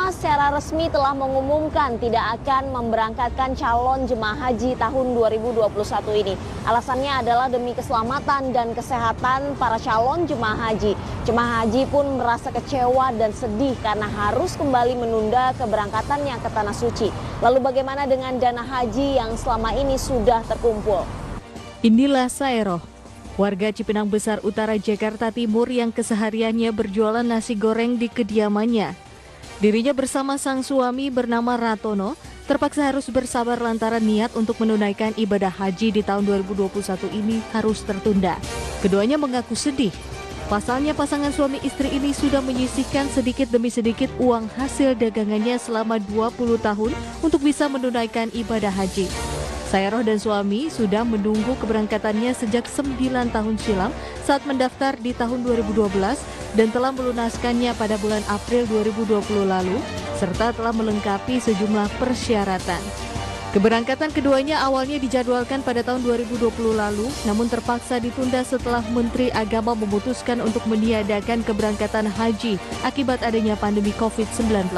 Agama secara resmi telah mengumumkan tidak akan memberangkatkan calon jemaah haji tahun 2021 ini. Alasannya adalah demi keselamatan dan kesehatan para calon jemaah haji. Jemaah haji pun merasa kecewa dan sedih karena harus kembali menunda keberangkatannya ke Tanah Suci. Lalu bagaimana dengan dana haji yang selama ini sudah terkumpul? Inilah Saeroh, warga Cipinang Besar Utara Jakarta Timur yang kesehariannya berjualan nasi goreng di kediamannya. Dirinya bersama sang suami bernama Ratono terpaksa harus bersabar lantaran niat untuk menunaikan ibadah haji di tahun 2021 ini harus tertunda. Keduanya mengaku sedih. Pasalnya pasangan suami istri ini sudah menyisihkan sedikit demi sedikit uang hasil dagangannya selama 20 tahun untuk bisa menunaikan ibadah haji. Saeroh dan suami sudah menunggu keberangkatannya sejak 9 tahun silam saat mendaftar di tahun 2012 dan telah melunaskannya pada bulan April 2020 lalu, serta telah melengkapi sejumlah persyaratan. Keberangkatan keduanya awalnya dijadwalkan pada tahun 2020 lalu, namun terpaksa ditunda setelah Menteri Agama memutuskan untuk meniadakan keberangkatan haji akibat adanya pandemi COVID-19.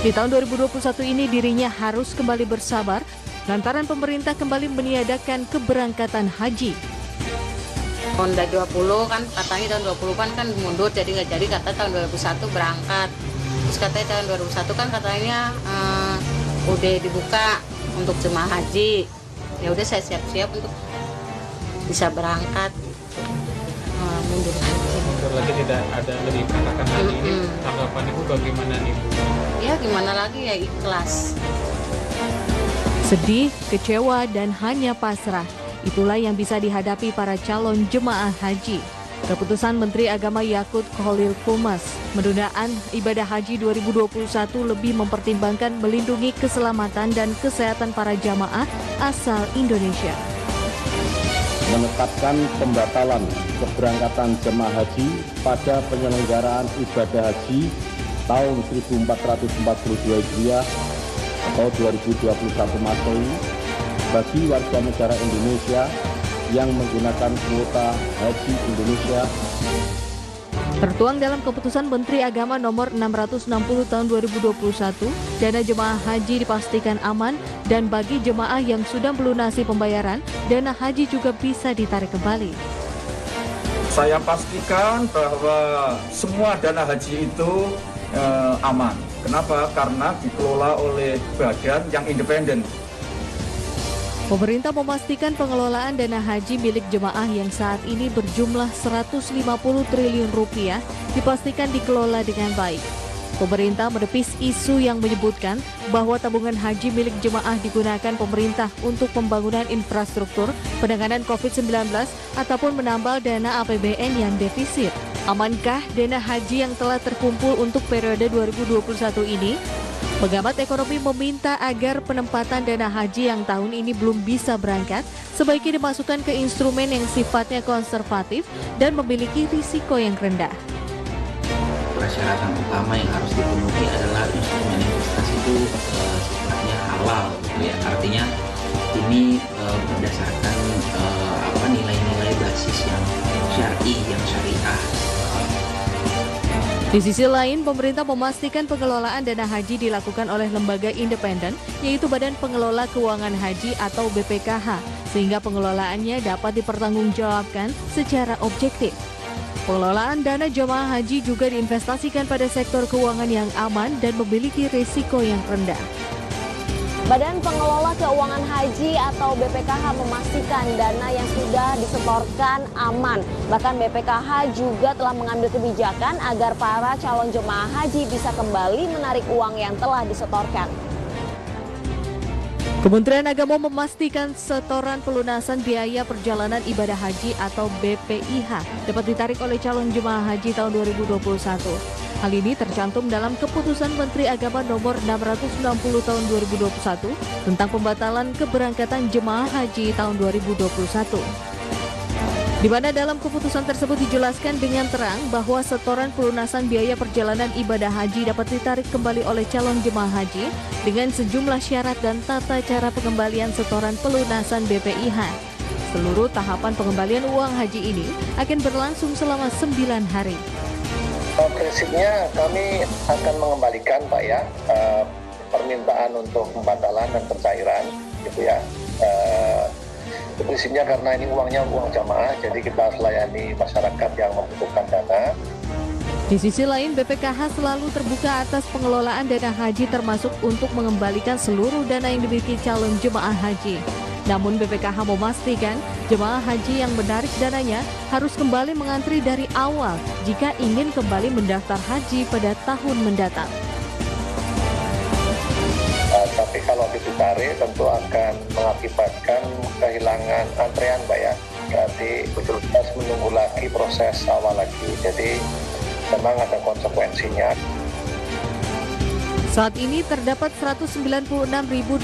Di tahun 2021 ini dirinya harus kembali bersabar lantaran pemerintah kembali meniadakan keberangkatan haji. Tahun 20 kan katanya tahun 20 kan mundur jadi nggak jadi, kata tahun 2001 berangkat. Terus katanya tahun 2001 kan katanya udah dibuka untuk jemaah haji. Ya udah saya siap-siap untuk bisa berangkat. Mundur lagi. Mundur lagi, tidak ada lagi katakan haji ini. Tanggapan Ibu bagaimana nih Bu? Ya gimana lagi, ya ikhlas. Sedih, kecewa, dan hanya pasrah. Itulah yang bisa dihadapi para calon jemaah haji. Keputusan Menteri Agama Yakut Khalil Komas penundaan ibadah haji 2021 lebih mempertimbangkan melindungi keselamatan dan kesehatan para jamaah asal Indonesia. Menetapkan pembatalan keberangkatan jemaah haji pada penyelenggaraan ibadah haji tahun 1442 Hijriah atau 2021 Masehi bagi warga negara Indonesia yang menggunakan kuota haji Indonesia. Tertuang dalam keputusan Menteri Agama nomor 660 tahun 2021, dana jemaah haji dipastikan aman dan bagi jemaah yang sudah melunasi pembayaran, dana haji juga bisa ditarik kembali. Saya pastikan bahwa semua dana haji itu aman. Kenapa? Karena dikelola oleh badan yang independen. Pemerintah memastikan pengelolaan dana haji milik jemaah yang saat ini berjumlah 150 triliun rupiah dipastikan dikelola dengan baik. Pemerintah menepis isu yang menyebutkan bahwa tabungan haji milik jemaah digunakan pemerintah untuk pembangunan infrastruktur, penanganan COVID-19, ataupun menambal dana APBN yang defisit. Amankah dana haji yang telah terkumpul untuk periode 2021 ini? Pengamat ekonomi meminta agar penempatan dana haji yang tahun ini belum bisa berangkat sebaiknya dimasukkan ke instrumen yang sifatnya konservatif dan memiliki risiko yang rendah. Persyaratan utama yang harus dipenuhi adalah instrumen investasi itu sifatnya halal, ya. Artinya ini berdasarkan nilai-nilai basis yang syar'i, yang syariah. Di sisi lain, pemerintah memastikan pengelolaan dana haji dilakukan oleh lembaga independen, yaitu Badan Pengelola Keuangan Haji atau BPKH, sehingga pengelolaannya dapat dipertanggungjawabkan secara objektif. Pengelolaan dana jemaah haji juga diinvestasikan pada sektor keuangan yang aman dan memiliki risiko yang rendah. Badan Pengelola Keuangan Haji atau BPKH memastikan dana yang sudah disetorkan aman. Bahkan BPKH juga telah mengambil kebijakan agar para calon jemaah haji bisa kembali menarik uang yang telah disetorkan. Kementerian Agama memastikan setoran pelunasan biaya perjalanan ibadah haji atau BPIH dapat ditarik oleh calon jemaah haji tahun 2021. Hal ini tercantum dalam Keputusan Menteri Agama nomor 660 tahun 2021 tentang pembatalan keberangkatan jemaah haji tahun 2021. Di mana dalam keputusan tersebut dijelaskan dengan terang bahwa setoran pelunasan biaya perjalanan ibadah haji dapat ditarik kembali oleh calon jemaah haji dengan sejumlah syarat dan tata cara pengembalian setoran pelunasan BPIH. Seluruh tahapan pengembalian uang haji ini akan berlangsung selama 9 hari. Prinsipnya kami akan mengembalikan Pak ya permintaan untuk pembatalan dan pencairan gitu ya. Prinsipnya karena ini uangnya uang jamaah, jadi kita harus layani masyarakat yang membutuhkan dana. Di sisi lain, BPKH selalu terbuka atas pengelolaan dana haji termasuk untuk mengembalikan seluruh dana yang dimiliki calon jemaah haji. Namun BPKH memastikan jemaah haji yang menarik dananya harus kembali mengantri dari awal jika ingin kembali mendaftar haji pada tahun mendatang. Tapi kalau ditarik tentu akan mengakibatkan kehilangan antrean Pak ya. Berarti betul-betul menunggu lagi proses awal lagi. Jadi memang ada konsekuensinya. Saat ini terdapat 196.865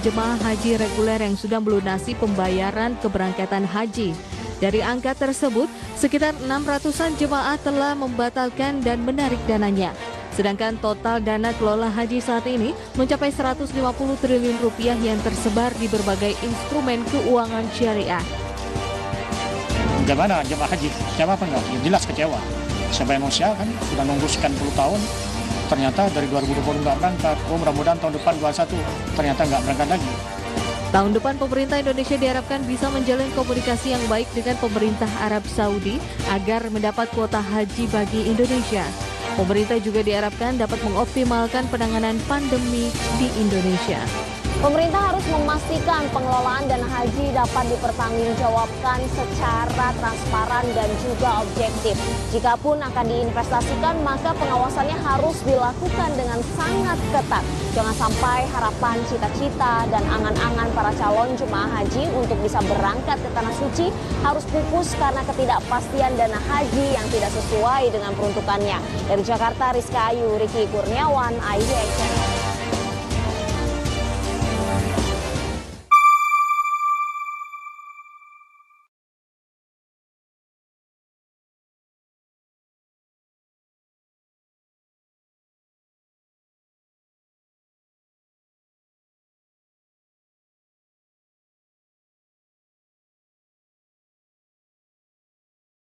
jemaah haji reguler yang sudah melunasi pembayaran keberangkatan haji. Dari angka tersebut, sekitar 600-an jemaah telah membatalkan dan menarik dananya. Sedangkan total dana kelola haji saat ini mencapai 150 triliun rupiah yang tersebar di berbagai instrumen keuangan syariah. Bagaimana jemaah haji? Kecewa apa enggak? Ya, jelas kecewa. Siapa yang manusia kan sudah nunggu sekian puluh tahun, ternyata dari 2020 nggak berangkat. Mudah-mudahan tahun depan 2021 ternyata nggak berangkat lagi. Tahun depan pemerintah Indonesia diharapkan bisa menjalin komunikasi yang baik dengan pemerintah Arab Saudi agar mendapat kuota haji bagi Indonesia. Pemerintah juga diharapkan dapat mengoptimalkan penanganan pandemi di Indonesia. Pemerintah harus memastikan pengelolaan dana haji dapat dipertanggungjawabkan secara transparan dan juga objektif. Jikapun akan diinvestasikan, maka pengawasannya harus dilakukan dengan sangat ketat. Jangan sampai harapan, cita-cita, dan angan-angan para calon jemaah haji untuk bisa berangkat ke Tanah Suci harus pupus karena ketidakpastian dana haji yang tidak sesuai dengan peruntukannya. Dari Jakarta, Rizka Ayu, Riki Kurniawan, IDX.